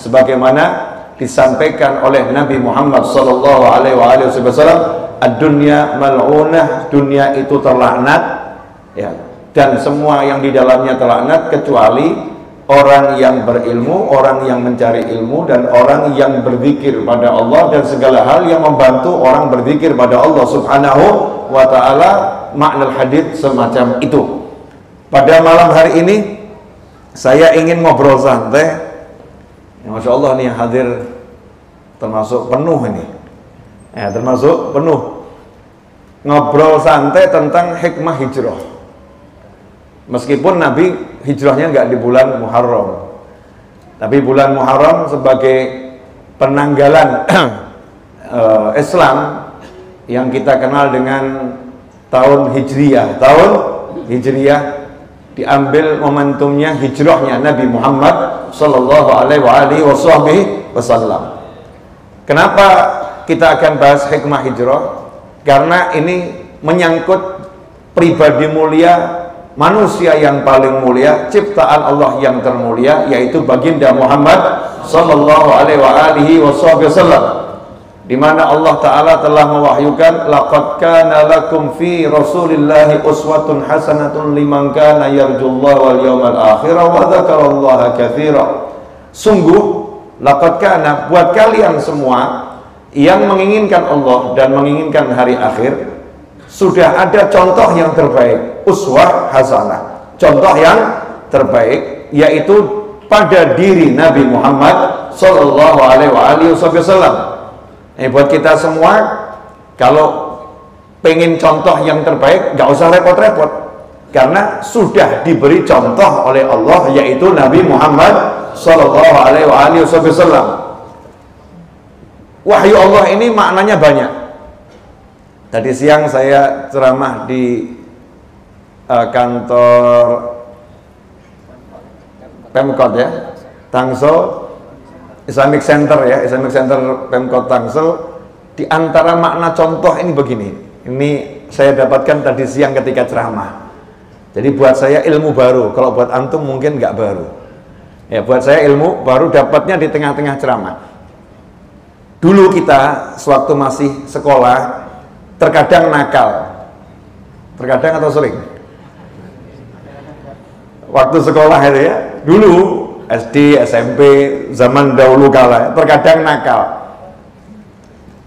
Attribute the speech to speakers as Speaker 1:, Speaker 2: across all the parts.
Speaker 1: sebagaimana disampaikan oleh Nabi Muhammad sallallahu alaihi wasallam, ad-dunya mal'unah, dunia itu terlaknat, ya, dan semua yang di dalamnya terlaknat kecuali orang yang berilmu, orang yang mencari ilmu, dan orang yang berzikir pada Allah, dan segala hal yang membantu orang berzikir pada Allah subhanahu wa ta'ala. Makna hadits semacam itu. Pada malam hari ini saya ingin ngobrol santai. Masya Allah nih yang hadir termasuk penuh ini, ya, termasuk penuh. Ngobrol santai tentang hikmah hijrah. Meskipun Nabi hijrahnya nggak di bulan Muharram, tapi bulan Muharram sebagai penanggalan Islam yang kita kenal dengan tahun Hijriyah. Tahun Hijriyah diambil momentumnya hijrahnya Nabi Muhammad sallallahu alaihi wasallam. Kenapa kita akan bahas hikmah hijrah? Karena ini menyangkut pribadi mulia, manusia yang paling mulia, ciptaan Allah yang termulia, yaitu baginda Muhammad sallallahu alaihi wasallam, di mana Allah Ta'ala telah mewahyukan, laqad kana lakum fi rasulillahi uswatun hasanatun liman kana yarjullaha wal yawmal akhir wa dzakarallaha katsira. Sungguh laqad kana, buat kalian semua yang menginginkan Allah dan menginginkan hari akhir, sudah ada contoh yang terbaik, uswah hasanah, contoh yang terbaik, yaitu pada diri Nabi Muhammad sallallahu alaihi wasallam. Buat kita semua, kalau pengen contoh yang terbaik, gak usah repot-repot, karena sudah diberi contoh oleh Allah, yaitu Nabi Muhammad sallallahu alaihi wasallam. Wahyu Allah ini maknanya banyak. Tadi siang saya ceramah di kantor Pemkot, ya, Tangsel Islamic Center, ya, Islamic Center Pemkot Tangsel. Di antara makna contoh ini begini. Ini saya dapatkan tadi siang ketika ceramah. Jadi buat saya ilmu baru. Kalau buat antum mungkin nggak baru. Ya, buat saya ilmu baru, dapatnya di tengah-tengah ceramah. Dulu kita sewaktu masih sekolah terkadang nakal. Terkadang atau sering? Waktu sekolah itu, ya, dulu SD, SMP, zaman dahulu kala, terkadang nakal.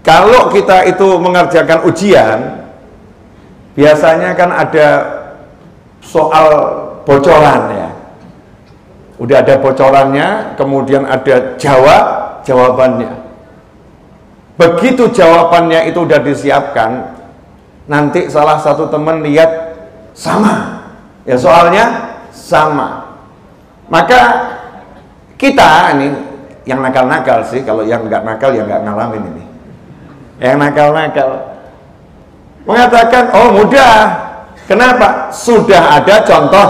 Speaker 1: Kalau kita itu mengerjakan ujian, biasanya kan ada soal bocoran, ya. Udah ada bocorannya, kemudian ada jawabannya. Begitu jawabannya itu udah disiapkan, nanti salah satu teman lihat sama, ya, soalnya sama. Maka kita ini yang nakal-nakal sih, kalau yang nggak nakal ya nggak ngalamin ini. Yang nakal-nakal mengatakan, oh mudah. Kenapa? Sudah ada contoh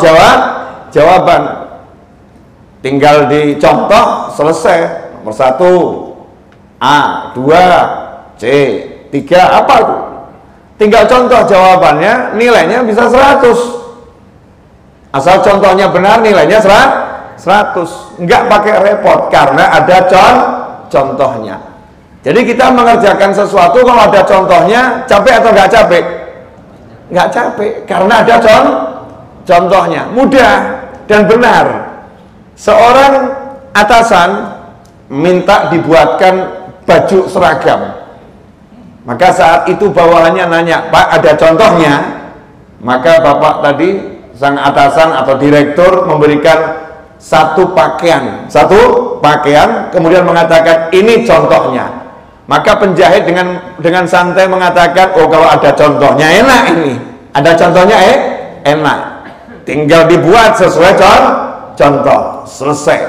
Speaker 1: jawaban. Tinggal dicontoh, selesai. Nomor 1 A, 2 C, 3 apa itu? Tinggal contoh jawabannya, nilainya bisa 100. Asal contohnya benar, nilainya 100. Enggak pakai repot, karena ada contohnya. Jadi kita mengerjakan sesuatu, kalau ada contohnya, capek atau enggak capek? Enggak capek, karena ada contohnya. Mudah dan benar. Seorang atasan minta dibuatkan baju seragam. Maka saat itu bawahannya nanya, Pak, ada contohnya? Maka bapak tadi, sang atasan atau direktur, memberikan satu pakaian, kemudian mengatakan ini contohnya. Maka penjahit dengan santai mengatakan, oh kalau ada contohnya enak ini, ada contohnya enak, tinggal dibuat sesuai contoh, selesai.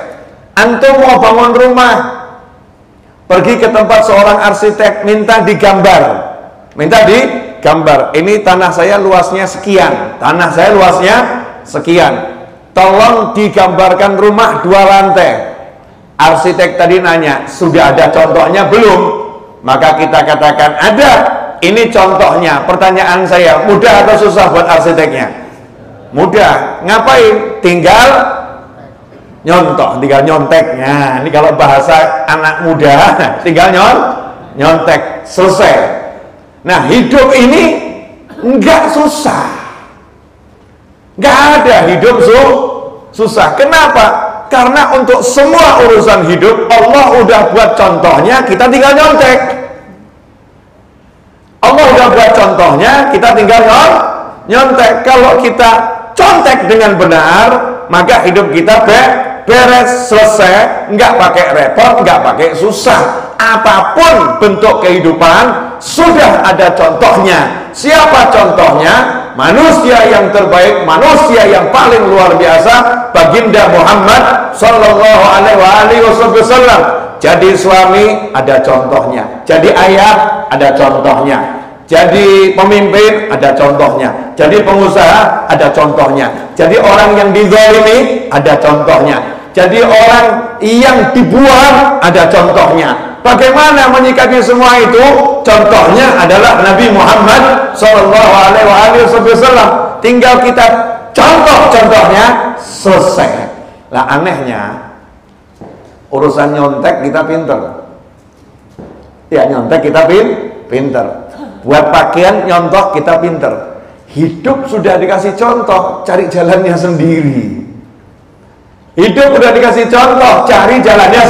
Speaker 1: Antum mau bangun rumah, pergi ke tempat seorang arsitek, minta digambar. Ini tanah saya luasnya sekian, tolong digambarkan rumah 2 lantai. Arsitek tadi nanya, sudah ada contohnya belum? Maka kita katakan ada, ini contohnya. Pertanyaan saya, mudah atau susah buat arsiteknya? Mudah. Ngapain? Tinggal nyontok, tinggal nyontek. Nah, ini kalau bahasa anak muda, tinggal nyontek, selesai. Nah, hidup ini enggak susah. Enggak ada hidup susah. Kenapa? Karena untuk semua urusan hidup Allah udah buat contohnya, kita tinggal nyontek. Allah udah buat contohnya, kita tinggal nyontek. Kalau kita contek dengan benar, maka hidup kita beres, selesai, nggak pakai repot, nggak pakai susah. Apapun bentuk kehidupan sudah ada contohnya. Siapa contohnya? Manusia yang terbaik, manusia yang paling luar biasa, baginda Muhammad Sallallahu Alaihi Wasallam. Jadi suami ada contohnya, jadi ayah ada contohnya, jadi pemimpin ada contohnya, jadi pengusaha ada contohnya, jadi orang yang dizalimi ada contohnya, jadi orang yang dibuang ada contohnya. Bagaimana menyikapi semua itu? Contohnya adalah Nabi Muhammad Sallallahu Alaihi Wasallam. Tinggal kita contohnya, selesai. Lah anehnya, urusan nyontek kita pinter. Ya, nyontek kita pinter. Buat pakaian nyontok kita pinter. Hidup sudah dikasih contoh, cari jalannya sendiri. Hidup udah dikasih contoh, cari jalannya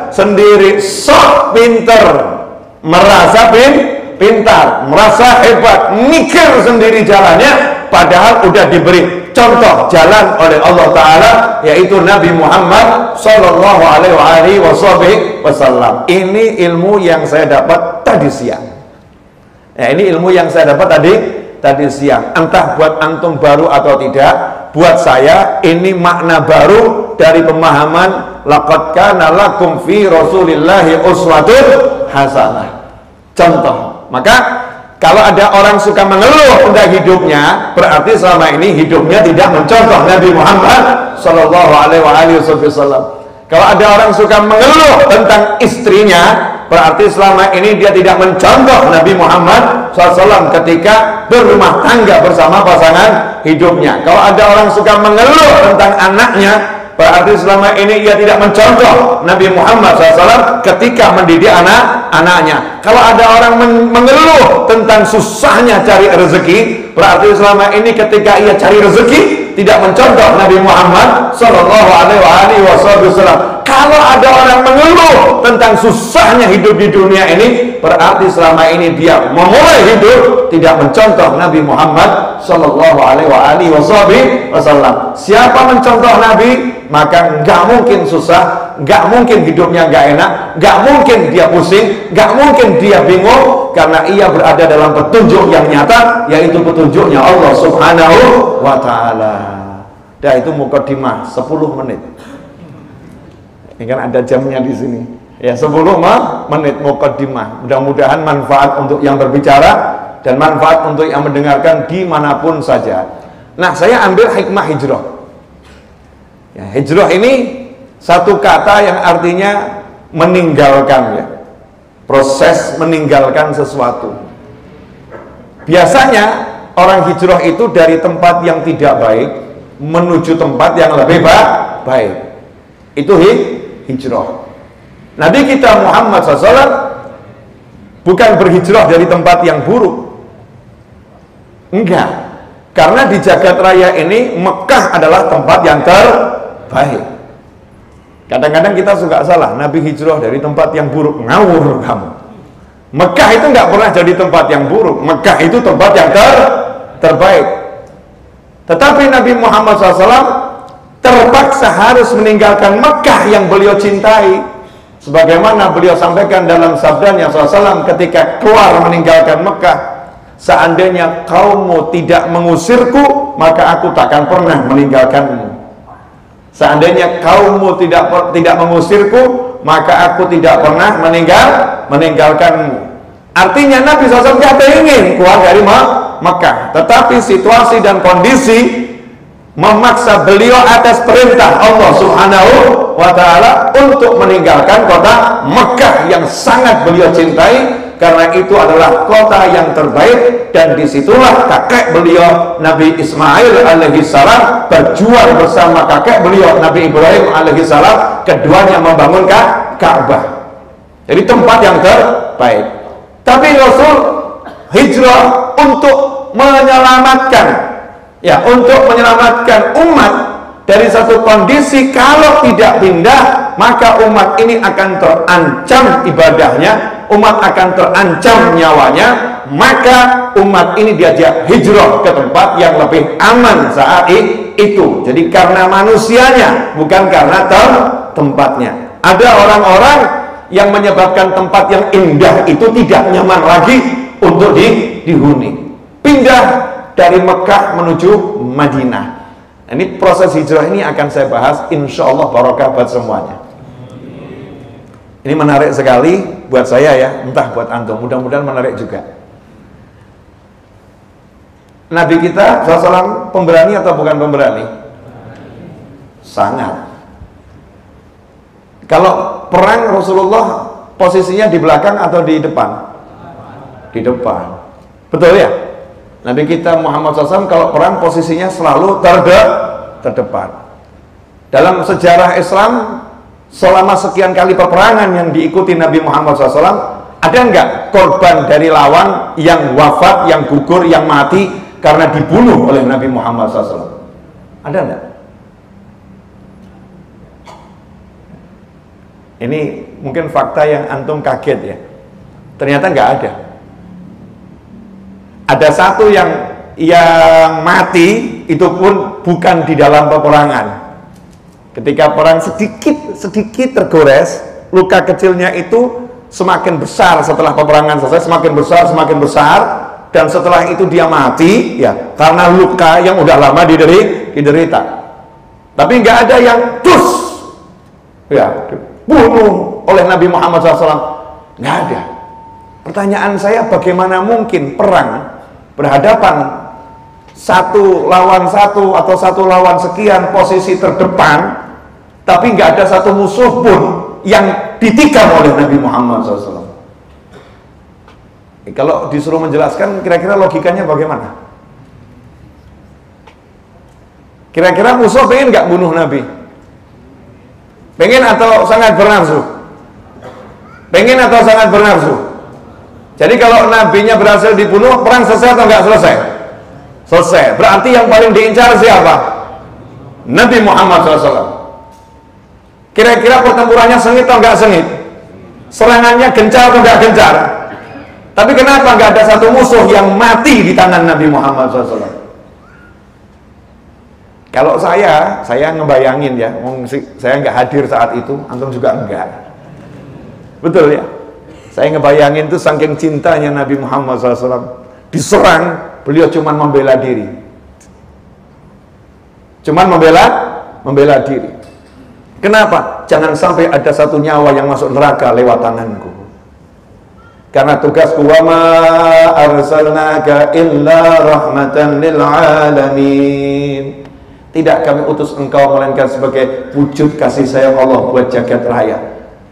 Speaker 1: sendiri. Sok pinter, merasa pintar, merasa hebat, mikir sendiri jalannya, padahal udah diberi contoh jalan oleh Allah Ta'ala, yaitu Nabi Muhammad Sallallahu Alaihi Wasallam. Ini ilmu yang saya dapat tadi siang. Ya, ini ilmu yang saya dapat tadi siang. Entah buat antum baru atau tidak, buat saya ini makna baru dari pemahaman laqad kana lakum fi Rasulillahi uswatun hasanah. Contoh. Maka kalau ada orang suka mengeluh tentang hidupnya, berarti selama ini hidupnya tidak mencontoh Nabi Muhammad Sallallahu Alaihi Wasallam. Kalau ada orang suka mengeluh tentang istrinya, berarti selama ini dia tidak mencontoh Nabi Muhammad SAW ketika berumah tangga bersama pasangan hidupnya. Kalau ada orang suka mengeluh tentang anaknya, berarti selama ini ia tidak mencontoh Nabi Muhammad SAW ketika mendidik anak-anaknya. Kalau ada orang mengeluh tentang susahnya cari rezeki, berarti selama ini ketika ia cari rezeki tidak mencontoh Nabi Muhammad Sallallahu Alaihi Wasallam. Kalau ada orang mengeluh tentang susahnya hidup di dunia ini, berarti selama ini dia memulai hidup tidak mencontoh Nabi Muhammad Sallallahu Alaihi Wasallam. Siapa mencontoh Nabi, maka nggak mungkin susah, nggak mungkin hidupnya nggak enak, nggak mungkin dia pusing, nggak mungkin dia bingung, karena ia berada dalam petunjuk yang nyata, yaitu petunjuknya Allah Subhanahu wa Ta'ala. Dah, itu mukadimah 10 menit. Ini kan ada jamnya di sini. Ya, 10 menit mukadimah. Mudah-mudahan manfaat untuk yang berbicara dan manfaat untuk yang mendengarkan dimanapun saja. Nah, saya ambil hikmah hijrah. Ya, hijrah ini satu kata yang artinya meninggalkan, ya. Proses meninggalkan sesuatu. Biasanya orang hijrah itu dari tempat yang tidak baik menuju tempat yang lebih baik. Itu hijrah. Nabi kita Muhammad SAW bukan berhijrah dari tempat yang buruk. Enggak. Karena di jagat raya ini Mekah adalah tempat yang terbaik. Kadang-kadang kita suka salah, Nabi hijrah dari tempat yang buruk. Ngawur kamu. Mekah itu nggak pernah jadi tempat yang buruk. Mekah itu tempat yang terbaik. Tetapi Nabi Muhammad SAW terpaksa harus meninggalkan Mekah yang beliau cintai. Sebagaimana beliau sampaikan dalam sabdanya SAW ketika keluar meninggalkan Mekah, seandainya kaummu tidak mengusirku, maka aku takkan pernah meninggalkanmu. Seandainya kaummu tidak mengusirku, maka aku tidak pernah meninggalkanmu. Artinya Nabi SAW tidak ingin keluar dari Mekah, tetapi situasi dan kondisi memaksa beliau atas perintah Allah Subhanahu wa Ta'ala untuk meninggalkan kota Mekah yang sangat beliau cintai, karena itu adalah kota yang terbaik, dan disitulah kakek beliau Nabi Ismail alaihissalam berjuang bersama kakek beliau Nabi Ibrahim alaihissalam, keduanya membangun Ka'bah. Jadi tempat yang terbaik. Tapi Rasul hijrah untuk menyelamatkan, ya, untuk menyelamatkan umat dari satu kondisi kalau tidak pindah maka umat ini akan terancam ibadahnya, umat akan terancam nyawanya, maka umat ini diajak hijrah ke tempat yang lebih aman saat itu. Jadi karena manusianya, bukan karena tempatnya. Ada orang-orang yang menyebabkan tempat yang indah itu tidak nyaman lagi untuk dihuni, pindah dari Mekah menuju Madinah. Ini proses hijrah ini akan saya bahas, insya Allah barokah buat semuanya. Ini menarik sekali buat saya ya, entah buat antum, mudah-mudahan menarik juga. Nabi kita SAW pemberani atau bukan pemberani? Sangat. Kalau perang Rasulullah posisinya di belakang atau di depan? Di depan. Betul ya? Nabi kita Muhammad SAW kalau perang posisinya selalu terdepan. Dalam sejarah Islam selama sekian kali peperangan yang diikuti Nabi Muhammad SAW, ada nggak korban dari lawan yang wafat, yang gugur, yang mati karena dibunuh oleh Nabi Muhammad SAW? Ada nggak? Ini mungkin fakta yang antum kaget ya. Ternyata nggak ada. Ada satu yang mati, itu pun bukan di dalam peperangan. Ketika perang sedikit tergores, luka kecilnya itu semakin besar setelah peperangan selesai, semakin besar, dan setelah itu dia mati ya karena luka yang udah lama diderita. Tapi nggak ada yang bunuh oleh Nabi Muhammad SAW, nggak ada. Pertanyaan saya, bagaimana mungkin perang berhadapan satu lawan satu atau satu lawan sekian posisi terdepan, tapi nggak ada satu musuh pun yang ditikam oleh Nabi Muhammad SAW. Kalau disuruh menjelaskan, kira-kira logikanya bagaimana? Kira-kira musuh pengen nggak bunuh Nabi? Pengen atau sangat bernafsu? Pengen atau sangat bernafsu? Jadi kalau nabinya berhasil dibunuh, perang selesai atau nggak selesai? Selesai. Berarti yang paling diincar siapa? Nabi Muhammad SAW. Kira-kira pertempurannya sengit atau nggak sengit? Serangannya gencar atau nggak gencar? Tapi kenapa nggak ada satu musuh yang mati di tangan Nabi Muhammad SAW? Kalau saya ngebayangin ya, saya nggak hadir saat itu, antum juga enggak. Betul ya? Saya ngebayangin itu saking cintanya Nabi Muhammad SAW, diserang, beliau cuman membela diri. Cuman membela diri. Kenapa? Jangan sampai ada satu nyawa yang masuk neraka lewat tanganku. Karena tugasku, wa ma arsalnaka illa rahmatan lil alamin. Tidak kami utus engkau melainkan sebagai wujud kasih sayang Allah buat jagat raya.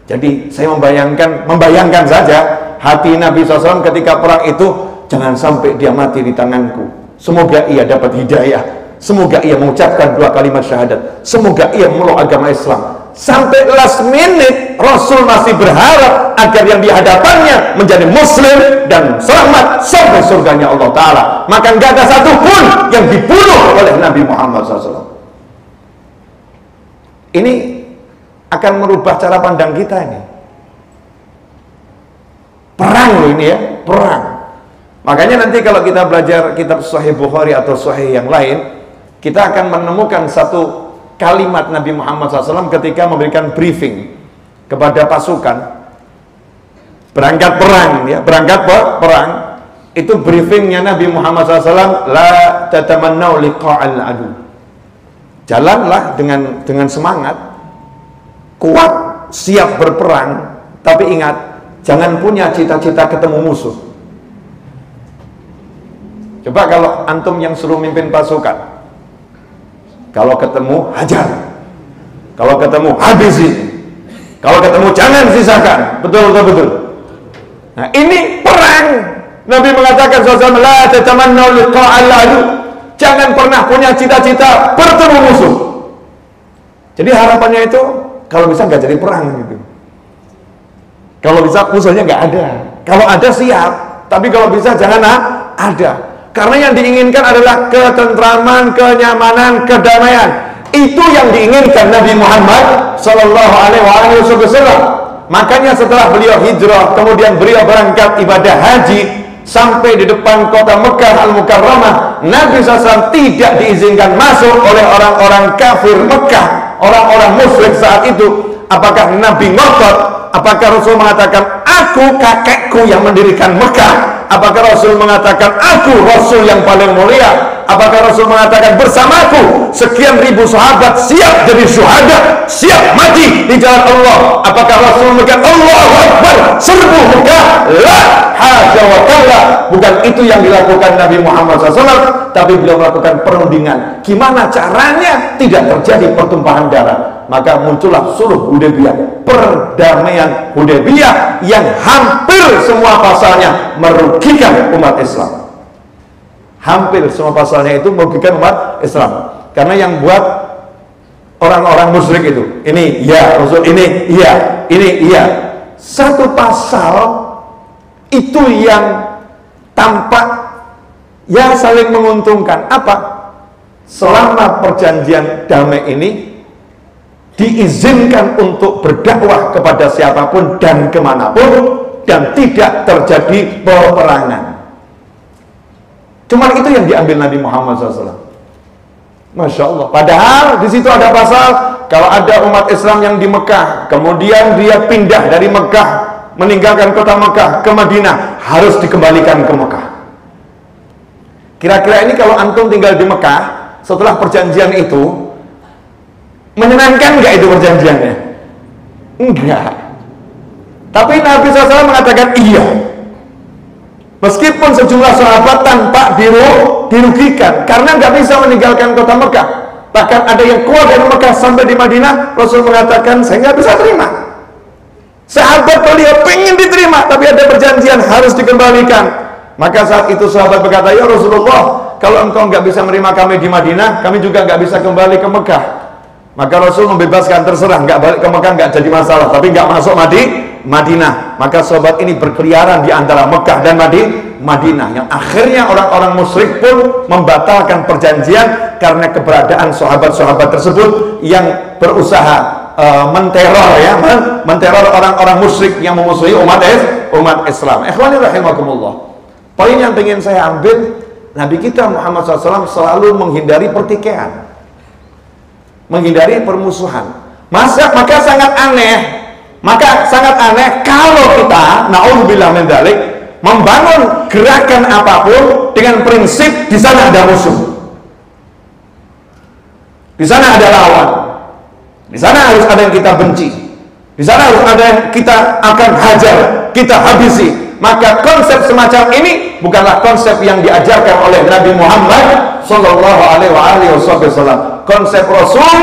Speaker 1: Jadi saya membayangkan saja hati Nabi SAW ketika perang itu, jangan sampai dia mati di tanganku. Semoga ia dapat hidayah, semoga ia mengucapkan 2 kalimat syahadat, semoga ia memeluk agama Islam. Sampai last minute Rasul masih berharap agar yang dihadapannya menjadi muslim dan selamat sampai surganya Allah Ta'ala. Maka nggak ada satupun yang dibunuh oleh Nabi Muhammad SAW. Ini akan merubah cara pandang kita ini. Perang loh ini ya, perang. Makanya nanti kalau kita belajar kitab Sahih Bukhari atau Sahih yang lain, kita akan menemukan satu kalimat Nabi Muhammad SAW ketika memberikan briefing kepada pasukan berangkat perang ya, perang itu briefingnya Nabi Muhammad SAW, la tatamannau liqa'al adu. Jalanlah dengan semangat, kuat, siap berperang, tapi ingat, jangan punya cita-cita ketemu musuh. Coba kalau antum yang suruh mimpin pasukan, kalau ketemu hajar, kalau ketemu habisi, kalau ketemu jangan sisakan, betul. Nah, ini perang. Nabi mengatakan SAW, la tatamannaw liqa'al adu. Jangan pernah punya cita-cita bertemu musuh. Jadi harapannya itu kalau bisa nggak jadi perang gitu. Kalau bisa musuhnya nggak ada. Kalau ada siap, tapi kalau bisa jangan ada. Karena yang diinginkan adalah ketentraman, kenyamanan, kedamaian. Itu yang diinginkan Nabi Muhammad Sallallahu Alaihi Wasallam. Makanya setelah beliau hijrah, kemudian beliau berangkat ibadah haji sampai di depan kota Mekah Al-Mukarramah, Nabi SAW tidak diizinkan masuk oleh orang-orang kafir Mekah, orang-orang musyrik saat itu. Apakah Nabi ngotot? Apakah Rasul mengatakan aku kakekku yang mendirikan Mekah? Apakah Rasul mengatakan aku Rasul yang paling mulia? Apakah Rasul mengatakan bersamaku sekian ribu sahabat siap jadi syuhada, siap mati di jalan Allah? Apakah Rasul mengatakan Allahu Akbar serbu Mekah? La haja wa kalla. Bukan itu yang dilakukan Nabi Muhammad SAW, tapi beliau melakukan perundingan. Gimana caranya tidak terjadi pertumpahan darah? Maka muncullah Sulh Hudaybiyah, perdamaian Hudaybiyah yang hampir semua pasalnya merugikan umat Islam. Hampir semua pasalnya itu merugikan umat Islam. Karena yang buat orang-orang musyrik itu, ini ya Rasul, ini iya. Satu pasal itu yang tampak ya saling menguntungkan. Apa? Selama perjanjian damai ini diizinkan untuk berdakwah kepada siapapun dan kemanapun, dan tidak terjadi peperangan. Cuman itu yang diambil Nabi Muhammad SAW. Masya Allah. Padahal di situ ada pasal kalau ada umat Islam yang di Mekah, kemudian dia pindah dari Mekah, meninggalkan kota Mekah ke Madinah, harus dikembalikan ke Mekah. Kira-kira ini kalau antum tinggal di Mekah setelah perjanjian itu, menyenangkan nggak itu perjanjiannya? Enggak. Tapi Nabi SAW mengatakan iya. Meskipun sejumlah sahabat tampak dirugikan karena nggak bisa meninggalkan kota Mekah. Bahkan ada yang keluar dari Mekah sampai di Madinah, Rasul mengatakan saya nggak bisa terima. Sahabat beliau pengen diterima, tapi ada perjanjian harus dikembalikan. Maka saat itu sahabat berkata, ya Rasulullah, kalau engkau nggak bisa menerima kami di Madinah, kami juga nggak bisa kembali ke Mekah. Maka Rasul membebaskan, terserah, nggak balik ke Mekah nggak jadi masalah, tapi nggak masuk Madinah. Maka sahabat ini berkeliaran di antara Mekah dan Madinah, yang akhirnya orang-orang musyrik pun membatalkan perjanjian karena keberadaan sahabat-sahabat tersebut yang berusaha menteror orang-orang musyrik yang memusuhi umat Islam. Ikhwani rahimakumullah. Poin yang ingin saya ambil, Nabi kita Muhammad SAW selalu menghindari pertikaian, menghindari permusuhan. Maka sangat aneh kalau kita, naudzubillah min dzalik, membangun gerakan apapun dengan prinsip di sana ada musuh, di sana ada lawan, di sana harus ada yang kita benci, di sana harus ada yang kita akan hajar, kita habisi. Maka konsep semacam ini bukanlah konsep yang diajarkan oleh Nabi Muhammad Sallallahu Alaihi Wasallam. Konsep Rasul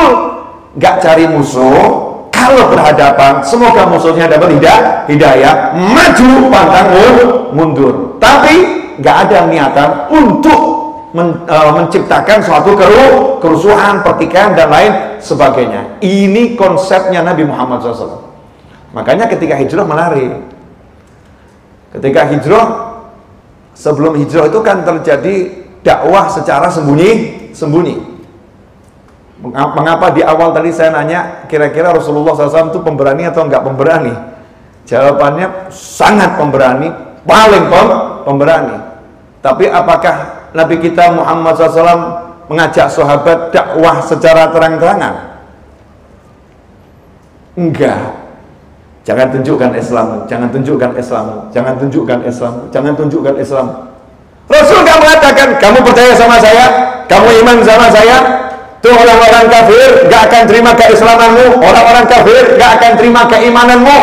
Speaker 1: nggak cari musuh. Kalau berhadapan, semoga musuhnya dapat hidayah, maju pantang mundur. Tapi nggak ada niatan untuk menciptakan suatu kerusuhan, pertikaian dan lain sebagainya. Ini konsepnya Nabi Muhammad SAW. Makanya ketika hijrah menarik. Ketika hijrah, sebelum hijrah itu kan terjadi dakwah secara sembunyi. Mengapa di awal tadi saya nanya kira-kira Rasulullah SAW itu pemberani atau enggak pemberani? Jawabannya sangat pemberani, paling pemberani. Tapi apakah Nabi kita Muhammad SAW mengajak sahabat dakwah secara terang-terangan? Enggak. Jangan tunjukkan Islam, jangan tunjukkan Islam, jangan tunjukkan Islam, jangan tunjukkan Islam. Rasul enggak mengatakan kamu percaya sama saya, kamu iman sama saya, tuh orang-orang kafir gak akan terima keislamanmu, orang-orang kafir gak akan terima keimananmu,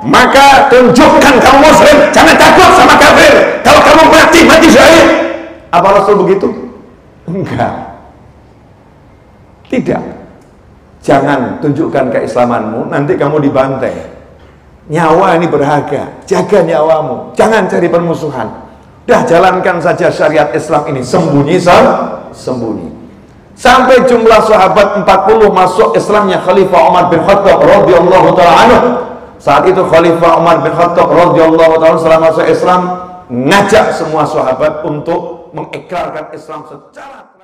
Speaker 1: maka tunjukkan kamu muslim, jangan takut sama kafir. Kalau kamu mati syahid. Apa Rasul begitu? Enggak. Tidak. Jangan tunjukkan keislamanmu, nanti kamu dibantai. Nyawa ini berharga, jaga nyawamu, jangan cari permusuhan. Dah jalankan saja syariat Islam ini sembunyi. Sampai jumlah sahabat 40 masuk Islamnya Khalifah Umar bin Khattab radhiyallahu taala anhu. Saat itu Khalifah Umar bin Khattab radhiyallahu taala setelah masuk Islam ngajak semua sahabat untuk mengikrarkan Islam secara